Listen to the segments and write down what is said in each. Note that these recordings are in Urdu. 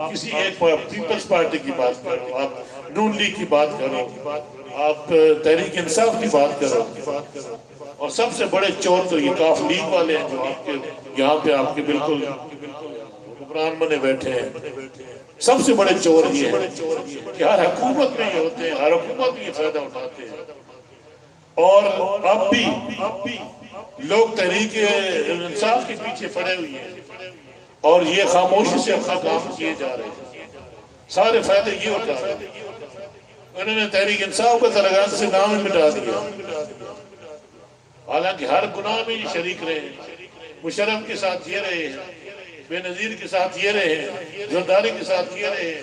کسی ایک پیپلز پارٹی کی بات کرو، آپ نون لیگ کی بات کرو، آپ تحریک انصاف کی بات کرو، اور سب سے بڑے چور تو یہ کاف لیگ والے ہیں جو آپ کے یہاں پہ آپ کے بالکل حکمران بنے بیٹھے ہیں۔ سب سے بڑے چور یہ ہیں کہ ہر حکومت میں یہ ہوتے ہیں، ہر حکومت میں یہ فائدہ اٹھاتے ہیں، اور اب بھی لوگ تحریک انصاف کے پیچھے پڑے ہوئے ہیں اور یہ خاموشی سے اپنا کام کیے جا رہے ہیں، سارے فائدے یہ اٹھا رہے ہیں۔ انہوں نے تحریک انصاف کا تلنگانہ سے نام ہی مٹا دیا، حالانکہ ہر گناہ میں یہ شریک رہے ہیں، مشرف کے ساتھ یہ رہے ہیں، بے نظیر کے ساتھ یہ رہے ہیں، زرداری کے ساتھ یہ رہے ہیں،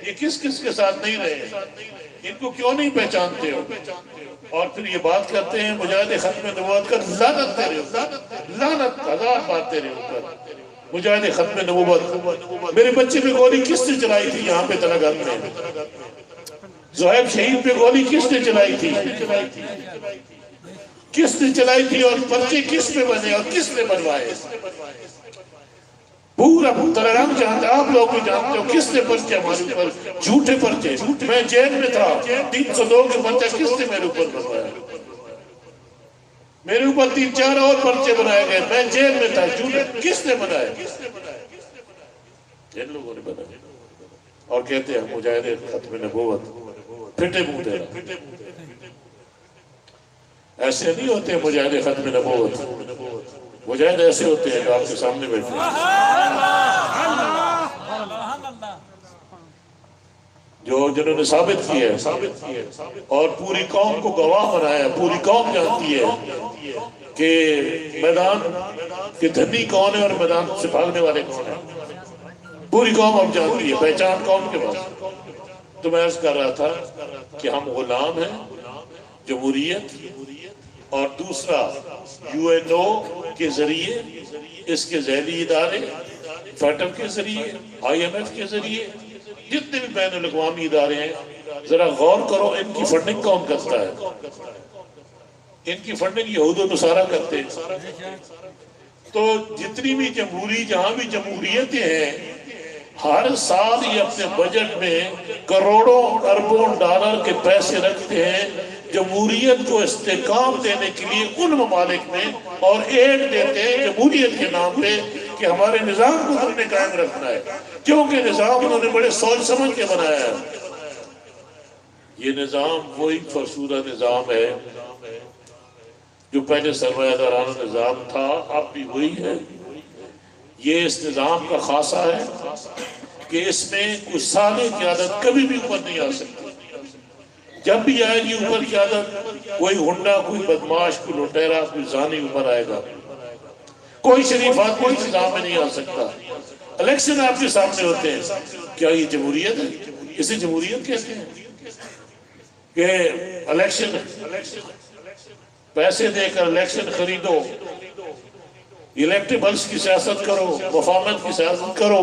یہ کس کس کے ساتھ نہیں رہے ہیں؟ ان کو کیوں نہیں پہچانتے ہو؟ اور پھر یہ بات کرتے ہیں مجاہد ختم نبوت کا لعنت تیرے اوپر، لعنت ہزار بار تیرے اوپر، مجاہد ختم نبوت۔ میرے بچے پہ گولی کس نے چلائی تھی یہاں پہ تلنگانہ میں؟ زہیب شہید پہ گولی کس نے چلائی تھی؟ کس نے چلائی تھی اور پرچے کس پہ بنے اور کس نے بنوائے؟ پورا تلنگانہ جانتے، آپ لوگ بھی جانتے ہو کس نے پرچے ہمارے اوپر، جھوٹے پرچے۔ میں جیل میں تھا، 302 کے پرچہ کس نے میرے اوپر بنوایا؟ میرے اوپر 3-4 اور پرچے بنائے گئے، میں جیل میں تھا، جھوٹے کس نے بنائے؟ جن لوگوں نے بنائے، اور کہتے ہیں مجاہد ختم نبوت، پھٹے منہ تیرا۔ ایسے نہیں ہوتے مجاہد ختم نبوت، مجاہد ایسے ہوتے ہیں جو آپ کے سامنے بیٹھے ہیں، جنہوں نے ثابت کیا ہے اور پوری قوم کو گواہ بنایا ہے۔ پوری قوم جانتی ہے کہ میدان کے دھنی کون ہے اور میدان سے بھاگنے والے کون ہیں، پوری قوم اب جانتی ہے، پہچان قوم کے پاس۔ تو میں عرض کر رہا تھا کہ ہم غلام ہیں جمہوریت اور دوسرا UNO کے ذریعے، اس کے ذیلی ادارے، فیٹر کے ذریعے، IMF کے ذریعے، جتنے بھی بین الاقوامی ادارے ہیں، ذرا غور کرو ان کی فنڈنگ کون کرتا ہے؟ ان کی فنڈنگ یہود و نصارہ کرتے ہیں۔ تو جتنی بھی جہاں بھی جمہوریتیں ہیں، ہر سال یہ اپنے بجٹ میں کروڑوں اربوں ڈالر کے پیسے رکھتے ہیں جمہوریت کو استحکام دینے کے لیے ان ممالک میں، اور ایڈ دیتے ہیں جمہوریت کے نام پہ کہ ہمارے نظام کو ہم نے قائم رکھنا ہے، کیونکہ نظام انہوں نے بڑے سوچ سمجھ کے بنایا ہے۔ یہ نظام وہی فرسودہ نظام ہے جو پہلے سرمایہ دارانہ نظام تھا، اب بھی وہی ہے۔ یہ اس نظام کا خاصہ ہے کہ اس میں کوئی سالے قیادت کبھی بھی اوپر نہیں آ سکتی۔ جب بھی آئے گی اوپر قیادت، کوئی ہنڈا، کوئی بدماش، کوئی لٹیرا، کوئی زانی اوپر آئے گا، کوئی شریف آدمی اس نظام میں نہیں آ سکتا۔ الیکشن آپ کے سامنے ہوتے ہیں، کیا یہ جمہوریت ہے؟ اسے جمہوریت کہتے ہیں کہ الیکشن پیسے دے کر الیکشن خریدو، الیکٹیبلز کی سیاست کرو، وفامت کی سیاست کرو،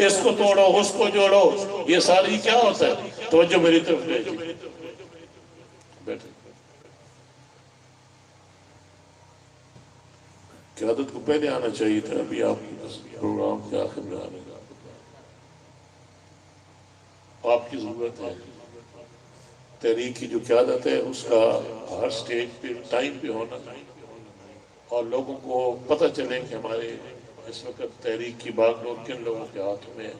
اس کو توڑو اس کو جوڑو، یہ ساری کیا ہوتا ہے؟ توجہ میری طرف لے جی بیٹھے۔ قیادت کو پہلے آنا چاہیے تھا، ابھی آپ پروگرام کے آخر میں آنے گا، آپ کی ضرورت ہے۔ تحریک کی جو قیادت ہے اس کا ہر سٹیج پہ ٹائم پہ ہونا، اور لوگوں کو پتہ چلے کہ ہمارے اس وقت تحریک کی باغ ڈور کن لوگوں کے ہاتھ میں۔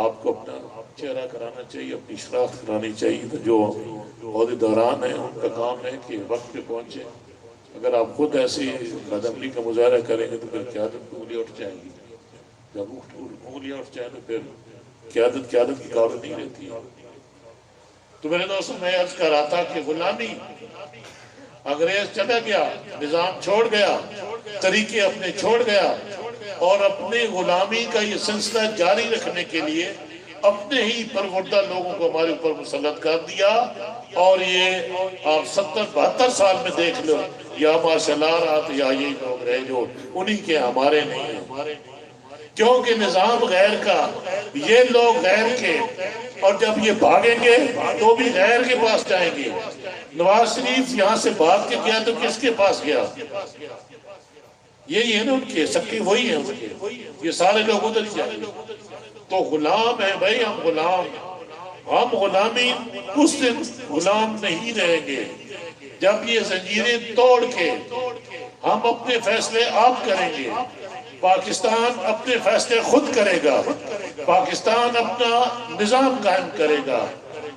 آپ کو اپنا چہرہ کرانا چاہیے، اپنی شناخت کرانی چاہیے۔ تو جو عہدیداران ہیں ان کا کام ہے کہ وقت پہ پہنچے۔ اگر آپ خود ایسی بدعملی کا مظاہرہ کریں گے تو پھر قیادت کی انگلیاں اٹھ جائیں گی، جب انگلیاں اٹھ جائیں تو پھر قیادت کی قابل نہیں رہتی۔ تو میرے دوستوں، میں عرض کر رہا تھا کہ غلامی، انگریز چلا گیا، نظام چھوڑ گیا، طریقے اپنے چھوڑ گیا، اور اپنے غلامی کا یہ سلسلہ جاری رکھنے کے لیے اپنے ہی پروردہ لوگوں کو ہمارے اوپر مسلط کر دیا۔ اور یہ آپ 70-72 سال میں دیکھ لو، یا ماشاءاللہ رات یا یہی لوگ رہے جو انہی کے، ہمارے نہیں ہیں، کیونکہ نظام غیر کا، یہ لوگ غیر کے، اور جب یہ بھاگیں گے تو بھی غیر کے پاس جائیں گے۔ نواز شریف یہاں سے بھاگ کے گیا تو کس کے پاس گیا؟ یہی ہے نا ان کے سکے، وہی ہیں ان کے، یہ سارے لوگ ادھر ہی جائیں گے۔ تو غلام ہے بھائی، ہم غلام، ہم غلامی اس دن غلام نہیں رہیں گے جب یہ زنجیریں توڑ کے ہم اپنے فیصلے آپ کریں گے۔ پاکستان اپنے فیصلے خود کرے گا، پاکستان اپنا نظام قائم کرے گا،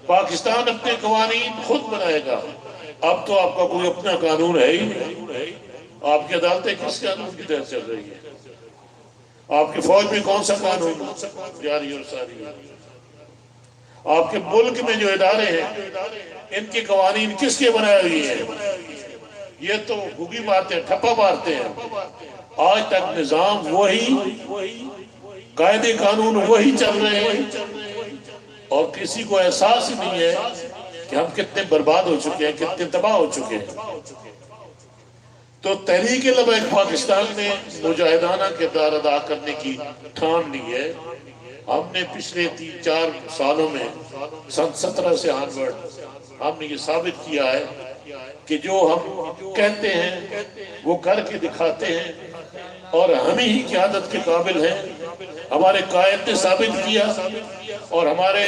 پاکستان اپنے قوانین خود بنائے گا۔ اب تو آپ کا کوئی اپنا قانون ہے ہی نہیں، آپ کی عدالتیں کس قانون کی تحت چل رہی ہیں؟ آپ کی فوج میں کون سا قانون جاری اور ساری ہے؟ آپ کے ملک میں جو ادارے ہیں ان کے قوانین کس کے بنائے ہوئے ہیں؟ یہ تو گھگی مارتے ہیں، ٹھپا مارتے ہیں۔ آج تک نظام وہی، قاعدے قانون وہی چل رہے ہیں، اور کسی کو احساس ہی نہیں ہے کہ ہم کتنے برباد ہو چکے ہیں، کتنے تباہ ہو چکے ہیں۔ تو تحریک لبیک پاکستان نے مجاہدانہ کردار ادا کرنے کی ٹھان لی ہے۔ ہم نے پچھلے 3-4 سالوں میں سن 17 سے آنورڈ ہم نے یہ ثابت کیا ہے کہ جو ہم کہتے ہیں وہ کر کے دکھاتے ہیں، اور ہم ہی قیادت کے قابل ہیں۔ ہمارے قائد نے ثابت کیا، اور ہمارے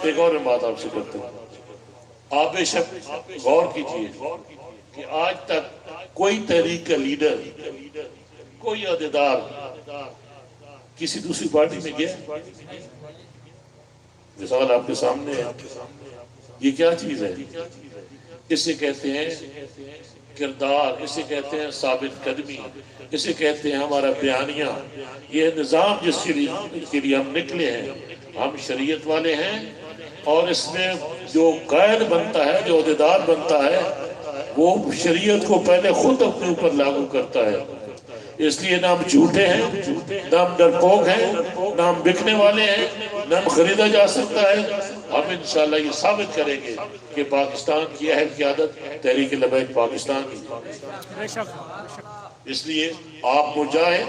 ایک اور بات آپ سے کرتے ہیں، آپ بے شک غور کیجئے کہ آج تک کوئی تحریک کا لیڈر، کوئی عہدیدار کسی دوسری پارٹی میں گیا؟ مثال آپ کے سامنے ہے۔ یہ کیا چیز ہے؟ اسے کہتے ہیں کردار، اسے کہتے ہیں ثابت قدمی، اسے کہتے ہیں ہمارا بیانیہ۔ یہ نظام جس کے لیے ہم نکلے ہیں، ہم شریعت والے ہیں، اور اس میں جو قائد بنتا ہے، جو عہدیدار بنتا ہے، وہ شریعت کو پہلے خود اپنے اوپر لاگو کرتا ہے۔ اس لیے نہ ہم جھوٹے ہیں، نہ ہم ڈرپوک ہیں، نہ ہم بکنے والے ہیں، نہ ہم خریدا جا سکتا ہے۔ ہم انشاءاللہ یہ ثابت کریں گے کہ پاکستان کی اہل قیادت تحریک لبیک پاکستان کی۔ اس لیے آپ مجاہد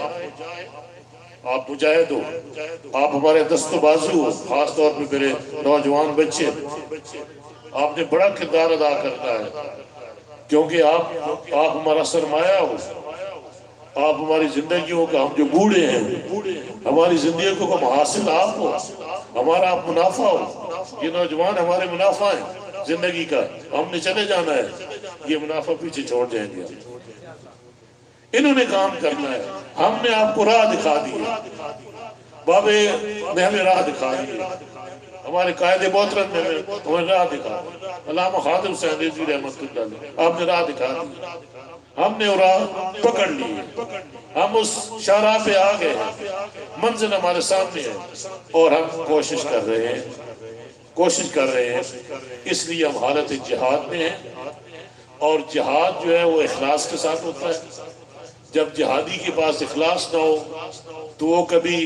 ہو، آپ ہمارے دست و بازو ہو، خاص طور پہ میرے نوجوان بچے، آپ نے بڑا کردار ادا کرنا ہے، کیونکہ آپ ہمارا سرمایہ ہو، آپ ہماری زندگیوں کا، ہم جو بوڑھے ہیں ہماری زندگیوں کو حاصل آپ ہو، ہمارا آپ منافع ہو۔ یہ نوجوان ہمارے منافع ہیں زندگی کا، ہم نے چلے جانا ہے، یہ منافع پیچھے چھوڑ جائیں گے۔ انہوں نے کام کرنا ہے، ہم نے آپ کو راہ دکھا دی، بابے نے ہمیں راہ دکھا دی، ہمارے قائد محترم نے ہمیں راہ دکھا دی، علامہ خادم حسین رضوی رحمۃ اللہ علیہ آپ نے راہ دکھا دی، ہم نے راہ پکڑ لی، ہم اس شاہراہ پہ آ گئے، منزل ہمارے سامنے ہے، اور ہم کوشش کر رہے ہیں۔ اس لیے ہم حالت جہاد میں ہیں، اور جہاد جو ہے وہ اخلاص کے ساتھ ہوتا ہے۔ جب جہادی کے پاس اخلاص نہ ہو تو وہ کبھی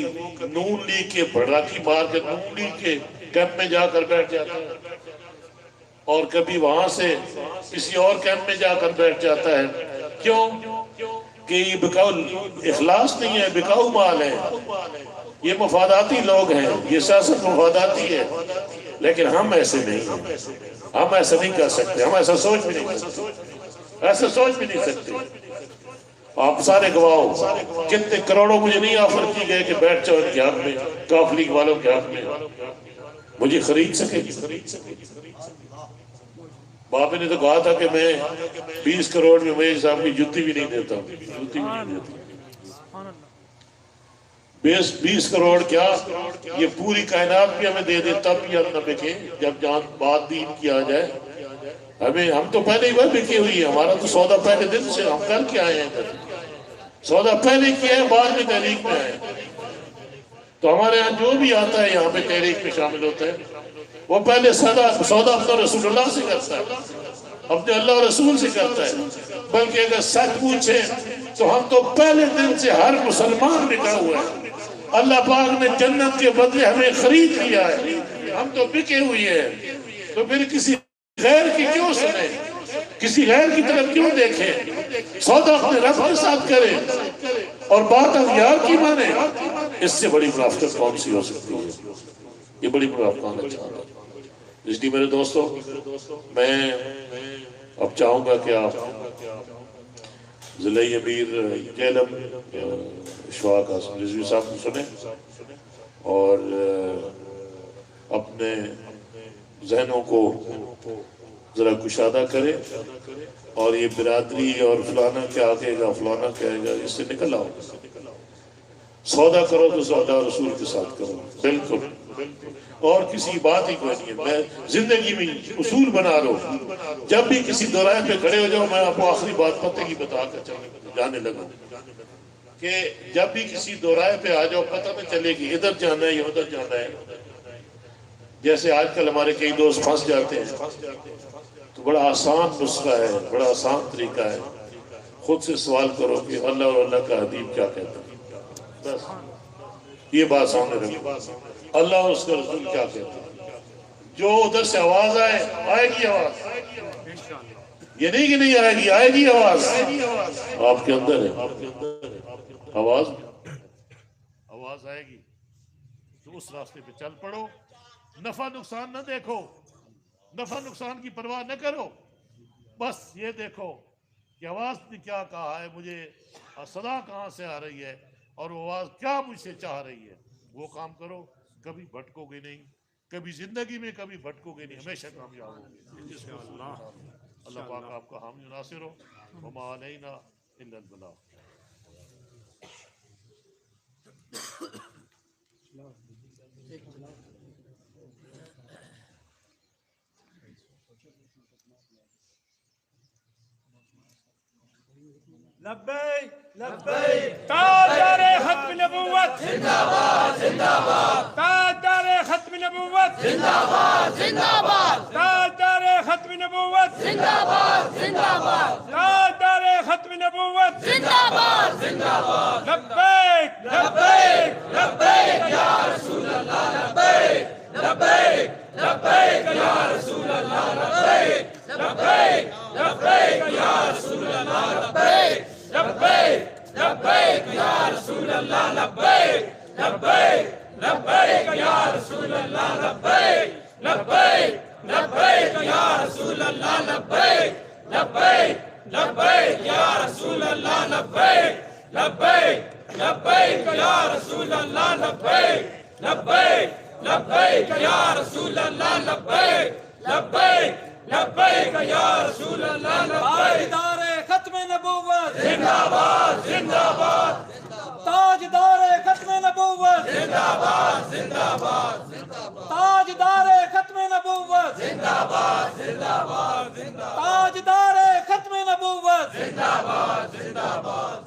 نون لیگ کے بھڑاکی مار کے نون لیگ کے کیمپ میں جا کر بیٹھ جاتا ہے، اور کبھی وہاں سے کسی اور کیمپ میں جا کر بیٹھ جاتا ہے۔ کیوں؟ کہ یہ بکاؤ اخلاص نہیں ہے، بکاؤ مال ہے، یہ مفاداتی لوگ ہیں، یہ سیاست مفاداتی ہے۔ لیکن ہم ایسے نہیں ہیں، ہم ایسا نہیں کر سکتے، ہم ایسا سوچ بھی نہیں سکتے۔ آپ سارے گواہ ہو، کتنے کروڑوں مجھے نہیں آفر کی گئے کہ بیٹھ جاؤ ان کے حق میں، کاف لیگ والوں کے حق میں، مجھے خرید سکے۔ بابے نے تو کہا تھا کہ میں 20 کروڑ میں میرے صاحب کی جوتی بھی نہیں دیتا ہوں، 20 کروڑ کیا، یہ پوری کائنات بھی ہمیں دے دے تب بھی ہم نہ بکے۔ جب جہاں بات دین کی آ جائے، ہم تو پہلے ہی بار بکے ہوئی ہیں، ہمارا تو سودا پہلے دن سے ہم کر کے آئے ہیں، سودا پہلے کیا ہے، بعد میں تحریک میں آئے۔ تو ہمارے ہاں جو بھی آتا ہے یہاں پہ تحریک میں شامل ہوتا ہے، وہ پہلے سودا اپنا رسول اللہ سے کرتا ہے، اپنے اللہ رسول سے کرتا ہے۔ بلکہ اگر سچ پوچھیں تو ہم تو پہلے دن سے ہر مسلمان بکا ہوا ہے۔ اللہ پاک نے جنت کے بدلے ہمیں خرید لیا ہے، ہم تو بکے ہوئی ہیں۔ تو پھر کسی غیر کی کیوں سنیں، کسی غیر کی طرف کیوں دیکھیں؟ سودا اپنے رب کے ساتھ کریں اور بات اغیار کی مانیں۔ اس سے بڑی منافقت کون سی ہو سکتی ہے؟ یہ بڑی منافقت آنا چاہتا ہے۔ اس لیے میرے دوستو، میں اب چاہوں گا کہ آپ ضلعی امیر جیلم اشفاق حسن رضوی صاحب کو سنیں، اور اپنے ذہنوں کو ذرا کشادہ کرے، اور یہ برادری اور فلانا کیا کہے گا فلانا کہے گا اس سے نکل آؤ۔ سودا کرو تو سودا رسول کے ساتھ کرو، بالکل، اور کسی بات ہی کوئی نہیں ہے۔ میں زندگی میں اصول بنا لو، جب بھی کسی دورائے پہ کھڑے ہو جاؤ، میں آپ کو آخری بات پتہ کی بتا کر جانے لگا کہ جب بھی کسی دورائے پہ آ جاؤ پتہ نہ چلے کہ ادھر جانا ہے یا ادھر جانا ہے۔ جیسے آج کل ہمارے کئی دوست پھنس جاتے ہیں، تو بڑا آسان نسخہ ہے، بڑا آسان طریقہ ہے، خود سے سوال کرو کہ اللہ اور اللہ کا حبیب کیا کہتا ہے، بس یہ بات سامنے رکھو، اللہ اور اس کا رسول کیا کہتا ہے۔ جو ادھر سے آواز آئے گی آواز، یہ نہیں کہ نہیں آئے گی، آئے گی آواز، آپ کے اندر ہے آواز آئے گی، تو اس راستے پہ چل پڑو، نفع نقصان نہ دیکھو، نفع نقصان کی پرواہ نہ کرو، بس یہ دیکھو کہ آواز نے کیا کہا ہے مجھے، صدا کہاں سے آ رہی ہے، اور وہ آواز کیا مجھ سے چاہ رہی ہے، وہ کام کرو، کبھی بھٹکو گے نہیں، کبھی زندگی میں کبھی بھٹکو گے نہیں، ہمیشہ کامیاب ہوگے۔ اللہ پاک آپ کا حامی ناصر ہو، وما علینا الا البلاغ۔ لبیک لبیک، تاجدار ختم نبوت زندہ باد زندہ باد، تاجدار ختم نبوت زندہ باد زندہ باد، تاجدار ختم نبوت زندہ باد زندہ باد، تاجدار ختم نبوت زندہ باد زندہ باد۔ لبیک لبیک لبیک یا رسول اللہ، لبیک لبیک لبیک یا رسول اللہ، لبیک لبیک لبیک یا رسول اللہ، لبیک لبیک لبیک یا رسول اللہ، لبیک لبیک لبیک یا رسول اللہ، لبیک لبیک لبیک یا رسول اللہ، لبیک لبیک لبیک یا رسول اللہ، لبیک لبیک لبیک یا رسول اللہ، لبیک لبیک لبیک یا رسول اللہ، لبیک لبیک لبیک یا رسول اللہ، تاجدار ختم نبوت زندہ باد زندہ باد، تاجدار ختم نبوت زندہ باد زندہ باد، تاجدار ختم نبوت زندہ باد زندہ باد، تاجدار ختم نبوت زندہ باد زندہ باد،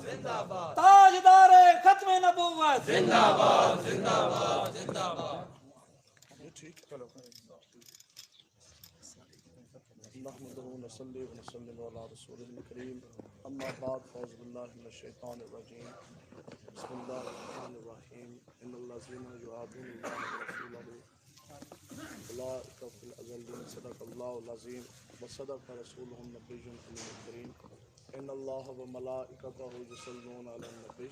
تاجدار ختم نبوت زندہ باد زندہ باد زندہ باد۔ نحمده ونصلي ونسلم على رسوله الكريم، اما بعد، فاعوذ بالله من الشيطان الرجيم، بسم الله الرحمن الرحيم، ان الذين يحادون الله ورسوله اولئك في الاذلين، صدق الله العظيم وصدق رسوله النبي الكريم، ان الله وملائكته يصلون على النبي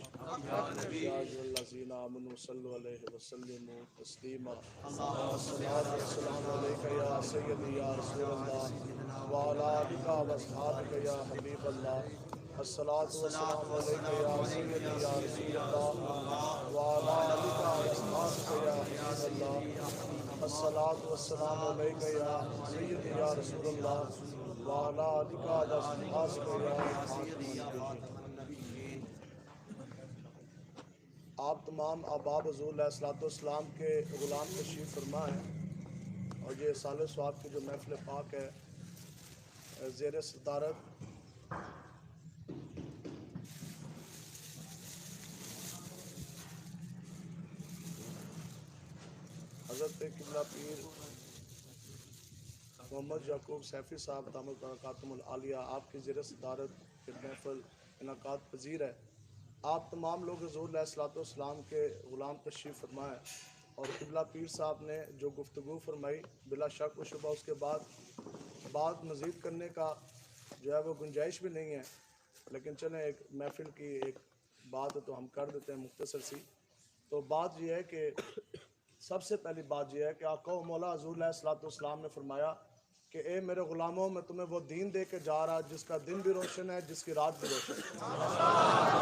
يا ايها الذين امنوا صلوا عليه وسلموا تسليما، الصلاه والسلام عليك يا سيدي يا رسول الله وعلى آلك واصحابك يا حبيب الله، الصلاه والسلام عليك يا سيدي يا رسول الله وعلى آلك واصحابك يا حبيب الله، الصلاه والسلام عليك يا سيدي يا رسول الله وعلى آلك واصحابك يا خاتم النبيين۔ آپ تمام احباب حضور علیہ الصلوۃ والسلام کے غلام تشریف فرما ہیں، اور یہ سال ثواب کی جو محفل پاک ہے زیر صدارت حضرت قبلہ پیر محمد یعقوب سیفی صاحب دامت برکاتہم العالیہ، آپ کی زیر صدارت ایک محفل انعقاد پذیر ہے۔ آپ تمام لوگ حضور علیہ الصلوۃ والسلام کے غلام تشریف فرما ہیں، اور قبلہ پیر صاحب نے جو گفتگو فرمائی بلا شک و شبہ اس کے بعد بات مزید کرنے کا جو ہے وہ گنجائش بھی نہیں ہے، لیکن چلیں ایک محفل کی ایک بات تو ہم کر دیتے ہیں مختصر سی۔ تو بات یہ ہے کہ سب سے پہلی بات یہ ہے کہ آقا و مولا حضور علیہ الصلوۃ والسلام نے فرمایا کہ اے میرے غلاموں میں تمہیں وہ دین دے کے جا رہا جس کا دن بھی روشن ہے، جس کی رات بھی روشن ہے۔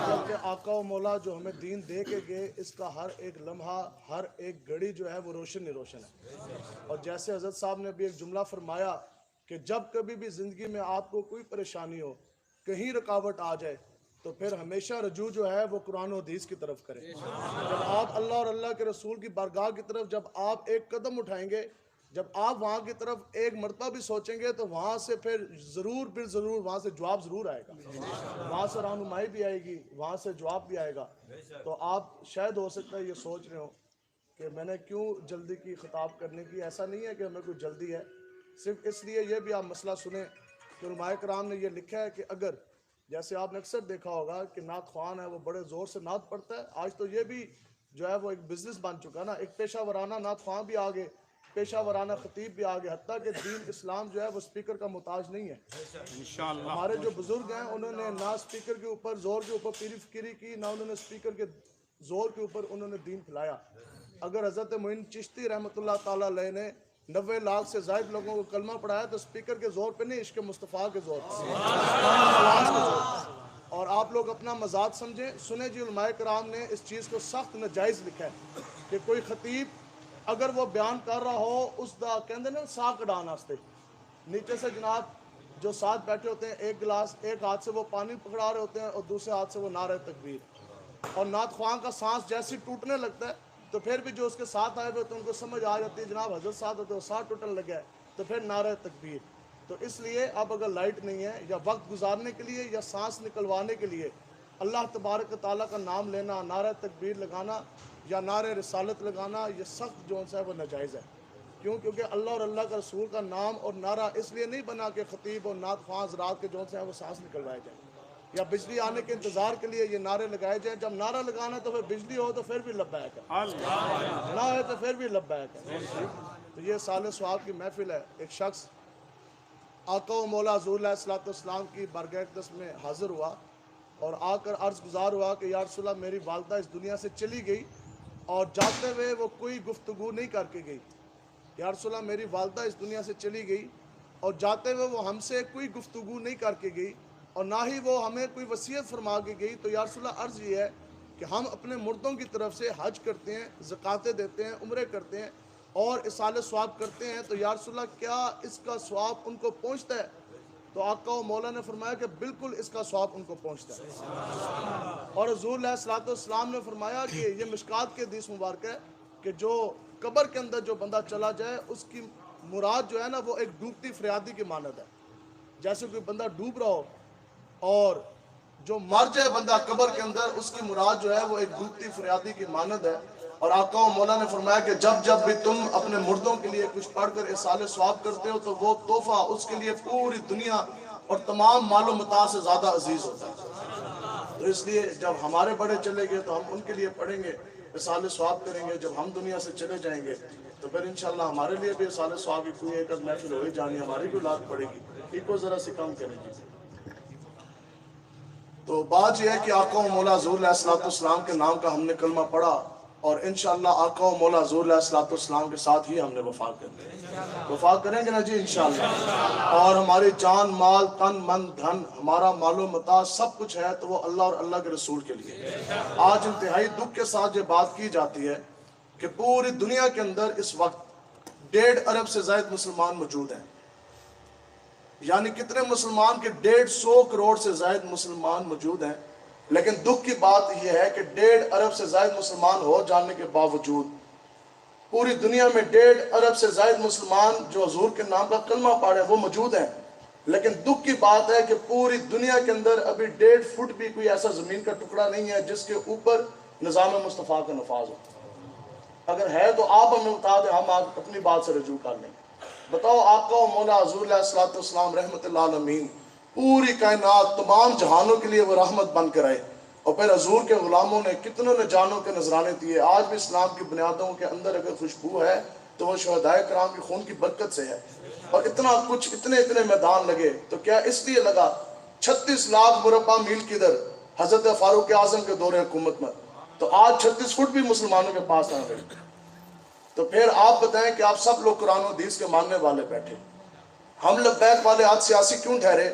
کیونکہ آقا و مولا جو ہمیں دین دے کے گئے، اس کا ہر ایک لمحہ، ہر ایک گھڑی جو ہے وہ روشن ہی روشن ہے۔ اور جیسے حضرت صاحب نے بھی ایک جملہ فرمایا کہ جب کبھی بھی زندگی میں آپ کو کوئی پریشانی ہو، کہیں رکاوٹ آ جائے، تو پھر ہمیشہ رجوع جو ہے وہ قرآن و حدیث کی طرف کریں۔ جب آپ اللہ اور اللہ کے رسول کی بارگاہ کی طرف جب آپ ایک قدم اٹھائیں گے، جب آپ وہاں کی طرف ایک مرتبہ بھی سوچیں گے، تو وہاں سے پھر ضرور وہاں سے جواب ضرور آئے گا، وہاں سے رہنمائی بھی آئے گی، وہاں سے جواب بھی آئے گا۔ تو آپ شاید ہو سکتا ہے یہ سوچ رہے ہو کہ میں نے کیوں جلدی کی خطاب کرنے کی۔ ایسا نہیں ہے کہ ہمیں کوئی جلدی ہے، صرف اس لیے یہ بھی آپ مسئلہ سنیں کہ علماء کرام نے یہ لکھا ہے کہ اگر جیسے آپ نے اکثر دیکھا ہوگا کہ نعت خوان ہے وہ بڑے زور سے نعت پڑھتا ہے، آج تو یہ بھی جو ہے وہ ایک بزنس بن چکا نا، ایک پیشہ ورانہ نعت خوان بھی آگے، پیشہ ورانہ خطیب بھی آگے، حتیٰ کہ دین اسلام جو ہے وہ سپیکر کا محتاج نہیں ہے۔ ہمارے جو بزرگ ہیں انہوں نے نہ سپیکر کے اوپر زور کے اوپر پیری فکری کی، نہ انہوں نے سپیکر کے زور کے اوپر انہوں نے دین پھیلایا۔ اگر حضرت معین چشتی رحمۃ اللہ تعالیٰ علیہ نے 90 لاکھ سے زائد لوگوں کو کلمہ پڑھایا تو سپیکر کے زور پہ نہیں، عشق مصطفیٰ کے زور پہ، آواز کے زور پہ۔ اور آپ لوگ اپنا مزاج سمجھیں، سنیں جی، علماء کرام نے اس چیز کو سخت ناجائز لکھا ہے کہ کوئی خطیب اگر وہ بیان کر رہا ہو اس دا کہندے نا سا کڈان واسطے، نیچے سے جناب جو ساتھ بیٹھے ہوتے ہیں ایک گلاس ایک ہاتھ سے وہ پانی پکڑا رہے ہوتے ہیں اور دوسرے ہاتھ سے وہ نعرہ تکبیر، اور نعت خواں کا سانس جیسی ٹوٹنے لگتا ہے تو پھر بھی جو اس کے ساتھ آئے ہوئے ہوتے ہیں ان کو سمجھ آ جاتی ہے جناب حضرت ساتھ ہوتے ہیں وہ ساتھ ٹوٹنے لگا ہے، تو پھر نعرہ تکبیر۔ تو اس لیے اب اگر لائٹ نہیں ہے یا وقت گزارنے کے لیے یا سانس نکلوانے کے لیے اللہ تبارک و تعالیٰ کا نام لینا، نعرہ تکبیر لگانا یا نعرہ رسالت لگانا، یہ سخت جو ہے وہ ناجائز ہے۔ کیوں؟ کیونکہ اللہ اور اللہ کا رسول کا نام اور نعرہ اس لیے نہیں بنا کہ خطیب اور نعت خواں حضرات کے جو ہے وہ سانس نکلوائے جائیں یا بجلی آنے کے انتظار کے لیے یہ نعرے لگائے جائیں۔ جب نعرہ لگانا تو پھر بجلی ہو تو پھر بھی لبیک ہے، نہ ہو تو پھر بھی لبیک ہے۔ تو یہ سال ثواب کی محفل ہے۔ ایک شخص آقا و مولا حضور علیہ الصلوۃ والسلام کی بارگاہ اقدس میں حاضر ہوا اور آ کر عرض گزار ہوا کہ یا رسول اللہ میری والدہ اس دنیا سے چلی گئی اور جاتے ہوئے وہ کوئی گفتگو نہیں کر کے گئی۔ یا رسول اللہ میری والدہ اس دنیا سے چلی گئی اور جاتے ہوئے وہ ہم سے کوئی گفتگو نہیں کر کے گئی اور نہ ہی وہ ہمیں کوئی وصیت فرما کے گئی، تو یا رسول اللہ عرض یہ ہے کہ ہم اپنے مردوں کی طرف سے حج کرتے ہیں، زکاتیں دیتے ہیں، عمرے کرتے ہیں اور اصال ثواب کرتے ہیں، تو یا رسول اللہ کیا اس کا ثواب ان کو پہنچتا ہے؟ تو آقا و مولا نے فرمایا کہ بالکل اس کا ثواب ان کو پہنچتا ہے۔ اور حضور علیہ الصلوۃ والسلام نے فرمایا کہ یہ مشکات کے حدیث مبارک ہے کہ جو قبر کے اندر جو بندہ چلا جائے اس کی مراد جو ہے نا وہ ایک ڈوبتی فریادی کی مانند ہے۔ جیسے کوئی بندہ ڈوب رہا ہو اور جو مر جائے بندہ قبر کے اندر، اس کی مراد جو ہے وہ ایک ڈوبتی فریادی کی مانند ہے۔ اور آقا و مولا نے فرمایا کہ جب بھی تم اپنے مردوں کے لیے کچھ پڑھ کر اصال ثواب کرتے ہو تو وہ تحفہ اس کے لیے پوری دنیا اور تمام مال و متاع سے زیادہ عزیز ہوتا ہے۔ تو اس لیے جب ہمارے بڑے چلے گئے تو ہم ان کے لیے پڑھیں گے، اصال ثواب کریں گے۔ جب ہم دنیا سے چلے جائیں گے تو پھر انشاءاللہ ہمارے لیے بھی اصال ثواب کی کوئی ایک محفل ہو ہی جانی، ہماری بھی اولاد پڑے گی، ایک کو ذرا سی کم کریں گے۔ تو بات یہ ہے کہ آقا و مولا حضور علیہ الصلوۃ والسلام کے نام کا ہم نے کلمہ پڑھا اور انشاءاللہ آقا و مولا حضور علیہ الصلوۃ والسلام کے ساتھ ہی ہم نے وفا کرنی ہے۔ وفا کریں گے نا جی انشاءاللہ، اور ہماری جان مال تن من دھن ہمارا مال و متاع سب کچھ ہے تو وہ اللہ اور اللہ کے رسول کے لیے۔ آج انتہائی دکھ کے ساتھ یہ بات کی جاتی ہے کہ پوری دنیا کے اندر اس وقت 1.5 ارب سے زائد مسلمان موجود ہیں، یعنی کتنے مسلمان کے 150 کروڑ سے زائد مسلمان موجود ہیں، لیکن دکھ کی بات یہ ہے کہ 1.5 ارب سے زائد مسلمان ہو جانے کے باوجود پوری دنیا میں 1.5 ارب سے زائد مسلمان جو حضور کے نام کا کلمہ پڑھے وہ موجود ہیں، لیکن دکھ کی بات ہے کہ پوری دنیا کے اندر ابھی 1.5 فٹ بھی کوئی ایسا زمین کا ٹکڑا نہیں ہے جس کے اوپر نظام مصطفیٰ کا نفاذ ہو۔ اگر ہے تو آپ ہمیں بتا دیں، ہم اپنی بات سے رجوع کر لیں۔ بتاؤ آقا و مولا حضور علیہ الصلوۃ والسلام رحمت اللہ عالمین پوری کائنات تمام جہانوں کے لیے وہ رحمت بن کر آئے، اور پھر حضور کے غلاموں نے کتنوں نے جانوں کے نذرانے دیے۔ آج بھی اسلام کی بنیادوں کے اندر اگر خوشبو ہے تو وہ شہدائے کرام کی خون کی برکت سے ہے، اور اتنا کچھ اتنے میدان لگے تو کیا اس لیے لگا 36 لاکھ مربع میل کدھر حضرت فاروق اعظم کے دور حکومت میں، تو آج 36 فٹ بھی مسلمانوں کے پاس نہ گئے۔ تو پھر آپ بتائیں کہ آپ سب لوگ قرآن و حدیث کے ماننے والے بیٹھے، ہم لبیک والے آج سیاسی کیوں ٹھہرے؟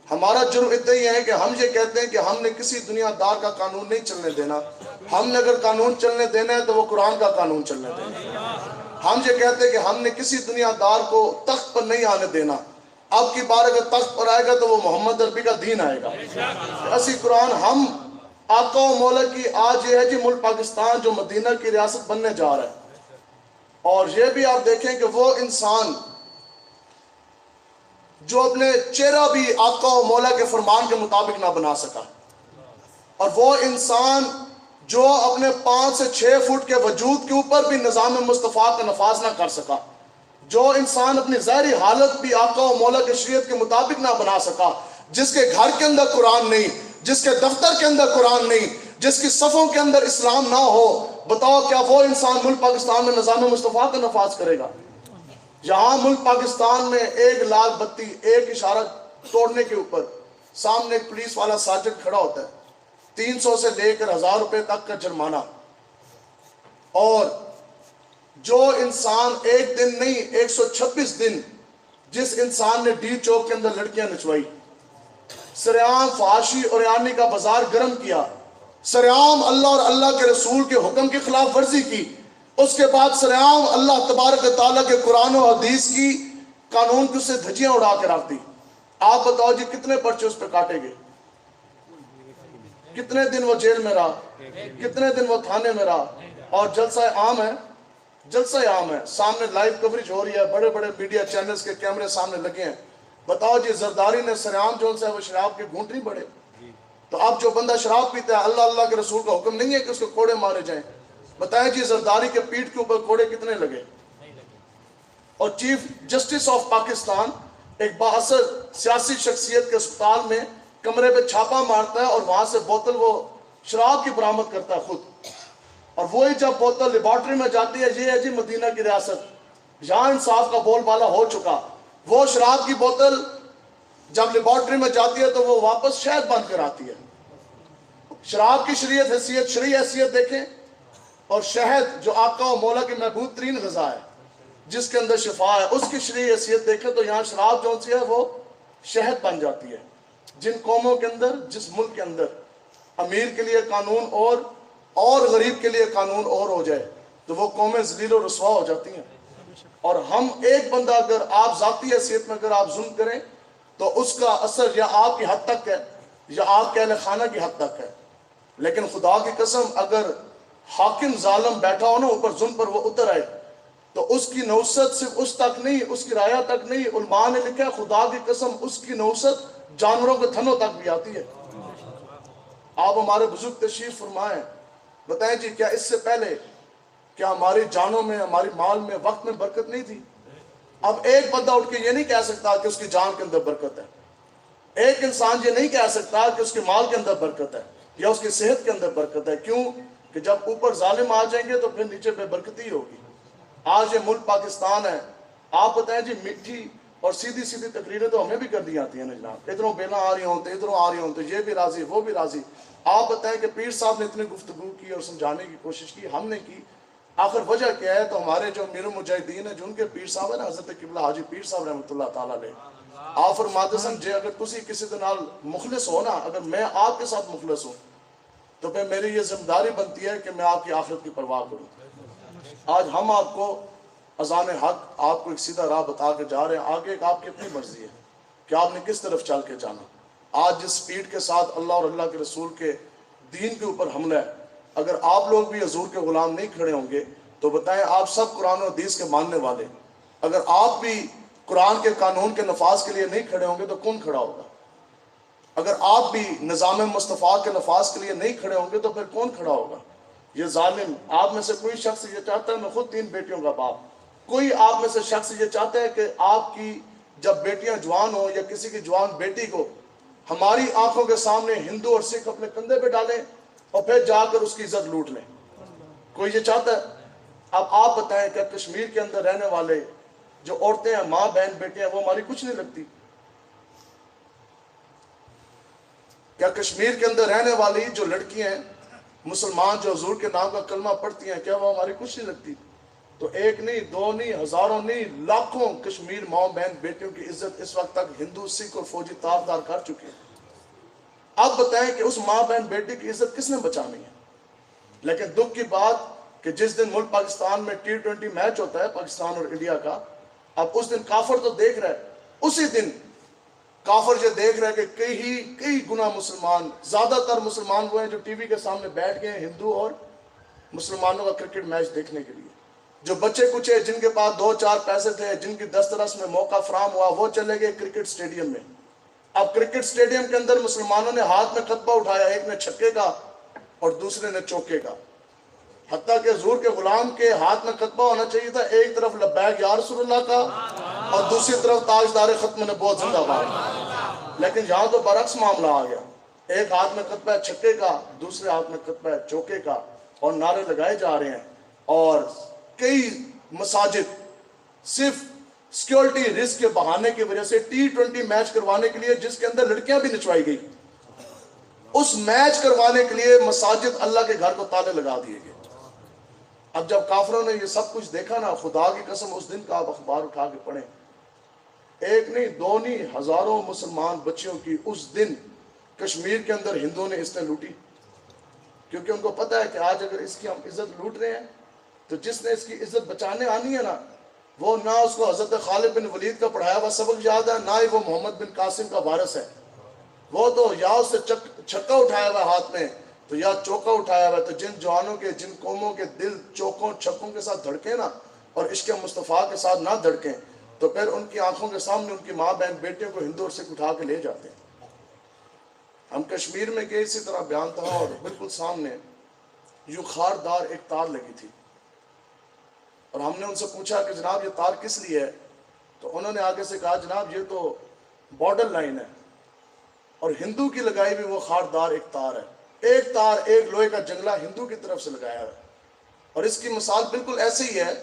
ہمارا جرم اتنا ہی ہے کہ ہم یہ کہتے ہیں کہ ہم نے کسی دنیا دار کا قانون نہیں چلنے دینا. ہم نے اگر قانون چلنے دینا ہے تو وہ قرآن کا قانون چلنے دینا ہے. ہم یہ کہتے ہیں کہ ہم نے کسی دنیا دار کو تخت پر نہیں آنے دینا. اب کی بار اگر تخت پر آئے گا تو وہ محمد عربی کا دین آئے گا. اسی قرآن ہم آقا و مولا کی آج یہ ہے جی ملک پاکستان جو مدینہ کی ریاست بننے جا رہا ہے. اور یہ بھی آپ دیکھیں کہ وہ انسان جو اپنے چہرہ بھی آقا و مولا کے فرمان کے مطابق نہ بنا سکا، اور وہ انسان جو اپنے 5 سے 6 فٹ کے وجود کے اوپر بھی نظام مصطفیٰ کا نفاذ نہ کر سکا، جو انسان اپنی ظاہری حالت بھی آقا و مولا کے شریعت کے مطابق نہ بنا سکا، جس کے گھر کے اندر قرآن نہیں، جس کے دفتر کے اندر قرآن نہیں، جس کی صفوں کے اندر اسلام نہ ہو، بتاؤ کیا وہ انسان ملک پاکستان میں نظام مصطفیٰ کا نفاذ کرے گا؟ یہاں ملک پاکستان میں ایک لال بتی، ایک اشارہ توڑنے کے اوپر سامنے ایک پولیس والا ساجد کھڑا ہوتا ہے، 300 سے لے کر 1000 روپے تک کا جرمانہ. اور جو انسان ایک دن نہیں 126 دن جس انسان نے ڈی چوک کے اندر لڑکیاں نچوائی، سرعام فحاشی اور یعنی کا بازار گرم کیا، سرعام اللہ اور اللہ کے رسول کے حکم کی خلاف ورزی کی، اس کے بعد سرعام اللہ تبارک تعالیٰ کے قرآن و حدیث کی قانون کی اسے دھجیاں اڑا کے رکھ دی. آپ بتاؤ جی کتنے پرچے اس پہ کاٹے گئے؟ کتنے دن وہ جیل میں رہا؟ کتنے دن وہ تھانے میں رہا؟ اور جلسہ عام ہے، جلسہ عام ہے، سامنے لائیو کوریج ہو رہی ہے، بڑے بڑے میڈیا چینلز کے کیمرے سامنے لگے ہیں. بتاؤ جی زرداری نے سرعام جو ہے وہ شراب کے گھونٹ نہیں بڑھے؟ تو اب جو بندہ شراب پیتا ہے، اللہ کے رسول کا حکم نہیں ہے کہ اس کو کوڑے مارے جائیں؟ بتائیں جی زرداری کے پیٹ کے اوپر کوڑے کتنے لگے؟ اور چیف جسٹس آف پاکستان ایک بااثر سیاسی شخصیت کے اسپتال میں کمرے پہ چھاپا مارتا ہے اور وہاں سے بوتل وہ شراب کی برآمد کرتا ہے خود. اور وہی جب بوتل لیبارٹری میں جاتی ہے، یہ ہے جی مدینہ کی ریاست، یہاں انصاف کا بول بالا ہو چکا. وہ شراب کی بوتل جب لیبارٹری میں جاتی ہے تو وہ واپس شہد بن کر آتی ہے. شراب کی شرعی حیثیت دیکھیں، اور شہد جو آقا و مولا کی محبوب ترین غذا ہے جس کے اندر شفا ہے، اس کی شرعی حیثیت دیکھیں تو یہاں شراب جو سی ہے وہ شہد بن جاتی ہے. جن قوموں کے اندر، جس ملک کے اندر امیر کے لیے قانون اور غریب کے لیے قانون اور ہو جائے تو وہ قومیں ذلیل و رسوا ہو جاتی ہیں. اور ہم ایک بندہ اگر آپ ذاتی حیثیت میں اگر آپ ظلم کریں تو اس کا اثر یا آپ کی حد تک ہے یا آپ کے اہل خانہ کی حد تک ہے. لیکن خدا کی قسم اگر حاکم ظالم بیٹھا ہو نا اوپر ظلم پر، وہ اتر آئے تو اس کی نوست صرف اس تک نہیں، اس کی رعایا تک نہیں، علماء نے لکھا ہے خدا کی قسم اس کی نوست جانوروں کے تھنوں تک بھی آتی ہے. آپ ہمارے بزرگ تشریف فرمائیں، بتائیں جی کیا اس سے پہلے کیا ہماری جانوں میں، ہماری مال میں، وقت میں برکت نہیں تھی؟ اب ایک بندہ اٹھ کے یہ نہیں کہہ سکتا کہ اس کی جان کے اندر برکت ہے. ایک انسان یہ نہیں کہہ سکتا کہ اس کے مال کے اندر برکت ہے یا اس کی صحت کے اندر برکت ہے. کیوں کہ جب اوپر ظالم آ جائیں گے تو پھر نیچے بے برکتی ہوگی. آج یہ ملک پاکستان ہے. آپ بتائیں جی میٹھی اور سیدھی سیدھی تقریریں تو ہمیں بھی کرنی آتی ہیں نا جناب. ادھروں بیلا آ رہی ہوں تو ادھروں آ رہی ہوں تو یہ بھی راضی وہ بھی راضی. آپ بتائیں کہ پیر صاحب نے اتنی گفتگو کی اور سمجھانے کی کوشش کی، ہم نے کی، آخر وجہ کیا ہے؟ تو ہمارے جو امیر المجاہدین ہیں جو ان کے پیر صاحب ہیں نا، حضرت قبلہ حاجی پیر صاحب رحمۃ اللہ تعالیٰ علیہ، آپ فرماتے سن جے اگر تسی کسی دے نال مخلص ہو نا، اگر میں آپ کے ساتھ مخلص ہوں تو پھر میری یہ ذمہ داری بنتی ہے کہ میں آپ کی آخرت کی پرواہ کروں. آج ہم آپ کو اذان حق، آپ کو ایک سیدھا راہ بتا کے جا رہے ہیں. آگے ایک آپ کی اپنی مرضی ہے کہ آپ نے کس طرف چل کے جانا. آج جس سپیڈ کے ساتھ اللہ اور اللہ کے رسول کے دین کے اوپر حملہ ہے، اگر آپ لوگ بھی حضور کے غلام نہیں کھڑے ہوں گے تو بتائیں آپ سب قرآن و حدیث کے ماننے والے، اگر آپ بھی قرآن کے قانون کے نفاذ کے لیے نہیں کھڑے ہوں گے تو کون کھڑا ہوگا؟ اگر آپ بھی نظام مصطفیٰ کے نفاذ کے لیے نہیں کھڑے ہوں گے تو پھر کون کھڑا ہوگا؟ یہ ظالم، آپ میں سے کوئی شخص یہ چاہتا ہے، میں خود 3 بیٹیوں کا باپ، کوئی آپ میں سے شخص یہ چاہتا ہے کہ آپ کی جب بیٹیاں جوان ہوں یا کسی کی جوان بیٹی کو ہماری آنکھوں کے سامنے ہندو اور سکھ اپنے کندھے پہ ڈالیں اور پھر جا کر اس کی عزت لوٹ لیں؟ کوئی یہ چاہتا ہے؟ اب آپ بتائیں کہ کشمیر کے اندر رہنے والے جو عورتیں ہیں، ماں بہن بیٹیاں، وہ ہماری کچھ نہیں لگتی؟ کیا کشمیر کے اندر رہنے والی جو لڑکیاں ہیں مسلمان جو حضور کے نام کا کلمہ پڑھتی ہیں، کیا وہ ہماری کچھ نہیں لگتی؟ تو ایک نہیں، دو نہیں، ہزاروں نہیں، لاکھوں کشمیر ماں بہن بیٹیوں کی عزت اس وقت تک ہندو، سکھ اور فوجی تار کر چکے ہیں۔ اب بتائیں کہ اس ماں بہن بیٹی کی عزت کس نے بچانی ہے؟ لیکن دکھ کی بات کہ جس دن ملک پاکستان میں T20 میچ ہوتا ہے پاکستان اور انڈیا کا، اب اس دن کافر تو دیکھ رہا ہے، اسی دن کافر یہ دیکھ رہا ہے کہ کئی گنا مسلمان، زیادہ تر مسلمان وہ ہیں جو ٹی وی کے سامنے بیٹھ گئے ہیں ہندو اور مسلمانوں کا کرکٹ میچ دیکھنے کے لیے۔ جو بچے کچے جن کے پاس 2-4 پیسے تھے، جن کی دسترس میں موقع فراہم ہوا، وہ چلے گئے کرکٹ سٹیڈیم میں۔ اب کرکٹ سٹیڈیم کے اندر مسلمانوں نے ہاتھ میں خطبہ اٹھایا، ایک نے چھکے کا اور دوسرے نے چوکے کا، حتیٰ کہ حضور کے غلام کے ہاتھ میں خطبہ ہونا چاہیے تھا، ایک طرف لبیک یا رسول اللہ کا اور دوسری طرف تاجدار ختم نبوت زندہ باد۔ لیکن یہاں تو برعکس معاملہ آ گیا، ایک ہاتھ میں خطبہ ہے چھکے کا، دوسرے ہاتھ میں خطبہ ہے چوکے کا، اور نعرے لگائے جا رہے ہیں۔ اور کئی مساجد صرف سیکیورٹی رسک کے بہانے کی وجہ سے T20 میچ کروانے کے لیے، جس کے اندر لڑکیاں بھی نچوائی گئی، اس میچ کروانے کے لیے مساجد اللہ کے گھر کو تالے لگا دیے گئے۔ اب جب کافروں نے یہ سب کچھ دیکھا نا، خدا کی قسم اس دن کا آپ اخبار اٹھا کے پڑھیں، ایک نہیں، دو نہیں، ہزاروں مسلمان بچیوں کی اس دن کشمیر کے اندر ہندوؤں نے اس نے لوٹی، کیونکہ ان کو پتا ہے کہ آج اگر اس کی ہم عزت لوٹ رہے ہیں تو جس نے اس کی عزت بچانے آنی ہے نا، وہ نہ اس کو حضرت خالد بن ولید کا پڑھایا ہوا سبق یاد ہے، نہ ہی وہ محمد بن قاسم کا وارث ہے۔ وہ تو یا اس سے چھکا اٹھایا ہوا ہاتھ میں تو یا چوکا اٹھایا ہوا ہے۔ تو جن جوانوں کے، جن قوموں کے دل چوکوں چھکوں کے ساتھ دھڑکیں نا، اور عشق مصطفیٰ کے ساتھ نہ دھڑکیں، تو پھر ان کی آنکھوں کے سامنے ان کی ماں بہن بیٹیوں کو ہندو اور سکھ اٹھا کے لے جاتے ہیں۔ ہم کشمیر میں گئے، اسی طرح بیان تھا، اور بالکل سامنے یوں خاردار ایک تار لگی تھی، اور ہم نے ان سے پوچھا کہ جناب یہ تار کس لیے ہے؟ تو انہوں نے آگے سے کہا جناب یہ تو بارڈر لائن ہے، اور ہندو کی لگائی بھی وہ خاردار ایک تار ہے، ایک تار، ایک لوہے کا جنگلہ ہندو کی طرف سے لگایا ہے۔ اور اس کی مثال بالکل ایسے ہی ہے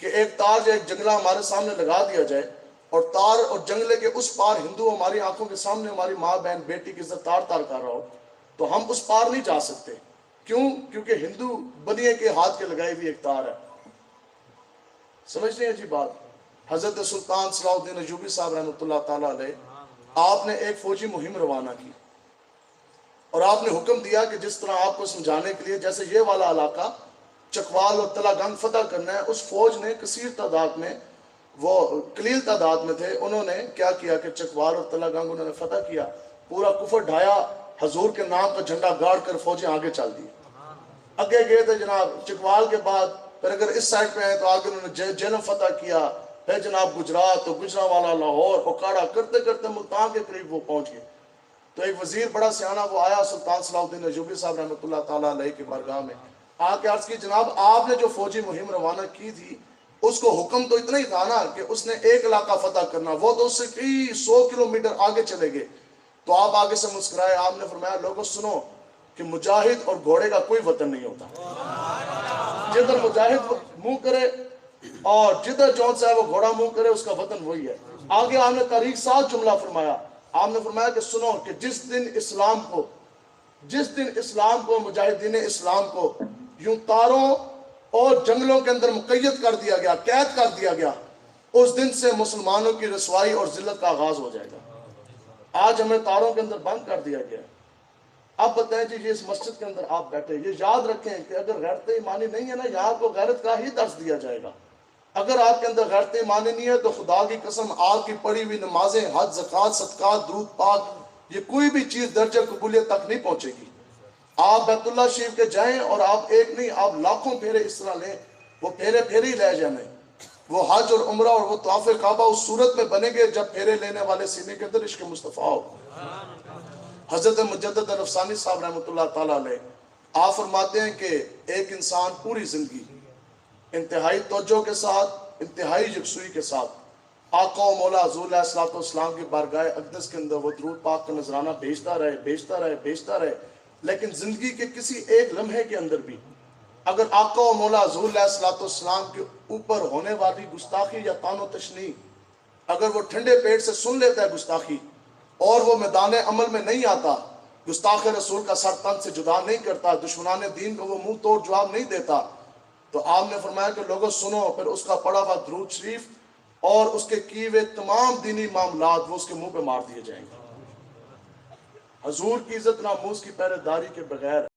کہ ایک تار یا ایک جنگلہ ہمارے سامنے لگا دیا جائے، اور تار اور جنگلے کے اس پار ہندو ہماری آنکھوں کے سامنے ہماری ماں بہن بیٹی کی عزت تار کر رہا ہو، تو ہم اس پار نہیں جا سکتے۔ کیوں؟ کیونکہ ہندو بنیے کے ہاتھ کے لگائی بھی ایک تار ہے۔ سمجھ رہے ہیں جی بات؟ حضرت سلطان صلاح الدین ایوبی صاحب رحمۃ اللہ تعالیٰ علیہ، آپ نے ایک فوجی مہم روانہ کی، اور آپ نے حکم دیا کہ جس طرح آپ کو سمجھانے کے لیے، جیسے یہ والا علاقہ چکوال اور تلہ گنگ فتح کرنا ہے، اس فوج نے کثیر تعداد میں، وہ قلیل تعداد میں تھے، انہوں نے کیا کیا کہ چکوال اور تلہ گنگ انہوں نے فتح کیا، پورا کفر ڈھایا، حضور کے نام کا جھنڈا گاڑ کر فوجیں آگے چل دی۔ اگے گئے تھے جناب چکوال کے بعد، پھر اگر اس سائڈ پہ ہیں تو آگے انہوں نے جہلم فتح کیا، پھر جناب گجرات، تو گجرانوالا، لاہور، اوکاڑا کرتے کرتے ملتان کے قریب وہ پہنچ گئے۔ تو ایک وزیر بڑا سیانہ وہ آیا سلطان صلاح الدین ایوبی صاحب رحمۃ اللہ تعالیٰ علیہ کی بارگاہ میں، آ کے عرض کی جناب آپ نے جو فوجی مہم روانہ کی تھی، اس کو حکم تو اتنا ہی تھا نا کہ اس نے ایک علاقہ فتح کرنا، وہ تو اس سے کئی 100 کلومیٹر آگے چلے گئے۔ تو آپ آگے سے مسکرائے، آپ نے فرمایا لوگوں سنو کہ مجاہد اور گھوڑے کا کوئی وطن نہیں ہوتا، جدھر مجاہد منہ کرے اور جدھر جون سے وہ گھوڑا منہ کرے اس کا وطن وہی ہے۔ آگے آپ نے تاریخ ساتھ جملہ فرمایا، آپ نے فرمایا کہ سنو کہ جس دن اسلام کو مجاہدین اسلام کو یوں تاروں اور جنگلوں کے اندر مقید کر دیا گیا، قید کر دیا گیا، اس دن سے مسلمانوں کی رسوائی اور ذلت کا آغاز ہو جائے گا۔ آج ہمیں تاروں کے اندر بند کر دیا گیا۔ اب بتائیں جی یہ اس مسجد کے اندر آپ بیٹھے، یہ یاد رکھیں کہ اگر غیرت ایمانی نہیں ہے نا، یہاں کو غیرت کا ہی درس دیا جائے گا۔ اگر آپ کے اندر غیرت ایمانی نہیں ہے تو خدا کی قسم آپ کی پڑھی ہوئی نمازیں، حج، زکوٰۃ، صدقات، درود پاک، یہ کوئی بھی چیز درجہ قبولیت تک نہیں پہنچے گی۔ آپ بیت اللہ شریف کے جائیں اور آپ ایک نہیں، آپ لاکھوں پھیرے اس طرح لیں، وہ پھیرے ہی لے جانے۔ وہ حج اور عمرہ اور وہ طواف کعبہ اس صورت میں بنے گے جب پھیرے لینے والے سینے کے اندر عشق مصطفیٰ ہو۔ حضرت مجدد الافسانی صاحب رحمۃ اللہ تعالیٰ علیہ آپ فرماتے ہیں کہ ایک انسان پوری زندگی انتہائی توجہ کے ساتھ، انتہائی یکسوئی کے ساتھ آقا و مولا حضور علیہ الصلوۃ والسلام کی بارگاہ اقدس کے اندر وہ درود پاک کا نذرانہ بیچتا رہے، لیکن زندگی کے کسی ایک لمحے کے اندر بھی اگر آقا و مولا حضور علیہ الصلوۃ والسلام کے اوپر ہونے والی گستاخی یا طعن و تشنیع اگر وہ ٹھنڈے پیٹ سے سن لیتا ہے گستاخی، اور وہ میدان عمل میں نہیں آتا، گستاخ رسول کا سر تن سے جدا نہیں کرتا، دشمنان دین کو وہ منہ توڑ جواب نہیں دیتا، تو آپ نے فرمایا کہ لوگوں سنو، پھر اس کا پڑھا ہوا درود شریف اور اس کے کیے ہوئے تمام دینی معاملات وہ اس کے منہ پہ مار دیے جائیں گے۔ حضور کی عزت ناموس کی پہرے داری کے بغیر